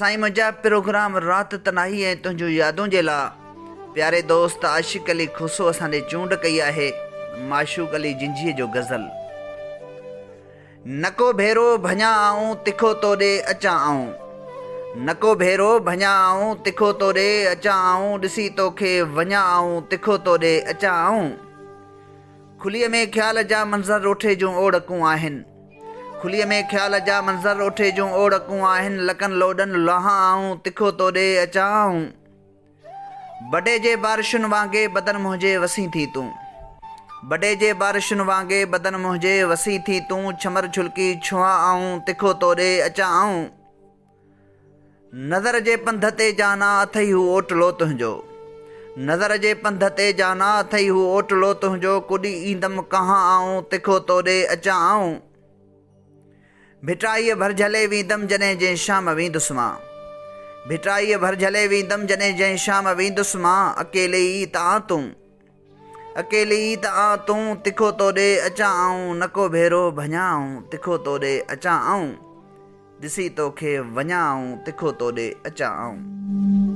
साईं मुंहिंजा प्रोग्राम रात तनाही ऐं तुंहिंजूं यादूं जे लाइ प्यारे दोस्त आशिक़ अली खुसो असांजे चूंड कई आहे माशूक़ अली जिंजीअ जो गज़ल। नको भेरो भञा आऊं तिखो तोॾे अचां आऊं, नको भेरो भञा आऊं तिखो तोॾे अचां आऊं, ॾिसी तोखे वञा आऊं तिखो तोॾे अचां आऊं। खुलीअ में ख़्याल जा मंज़र ओठे जूं ओड़कूं आहिनि, खुलीअ में ख़्याल जा मंज़र ओठे जूं ओड़कूं आहिनि, लकनि लोॾनि लहां आऊं तिखो तोॾे अचां आऊं। बॾे जे बारिशुनि वांगे बदन मुंहिंजे वसी थी तूं, बॾे जे बारिशुनि वांगे बदन मुंहिंजे वसी थी तूं, छमर झुलकी छुहां आऊं तिखो तोॾे अचां आऊं। नज़र जे पंध ते जाना अथई हू ओटलो तुंहिंजो, नज़र जे पंध ते जाना अथई हू ओटलो तुंहिंजो, कुॾी ईंदमि कहां आऊं तिखो तोॾे अचां आऊं। भिटाईअ भर झले वेंदमि जॾहिं जंहिं शाम वेंदुसि मां, भिटाईअ भर झले वेंदमि जॾहिं जंहिं शाम वेंदुसि मां, अकेले ई त आ तूं, अकेले ई त आ तूं तिखो तोॾे अचां आऊं। नको भेरो भञा आऊं तिखो तोॾे अचां आऊं, ॾिसी तोखे वञा आऊं तिखो तोॾे अचां आऊं।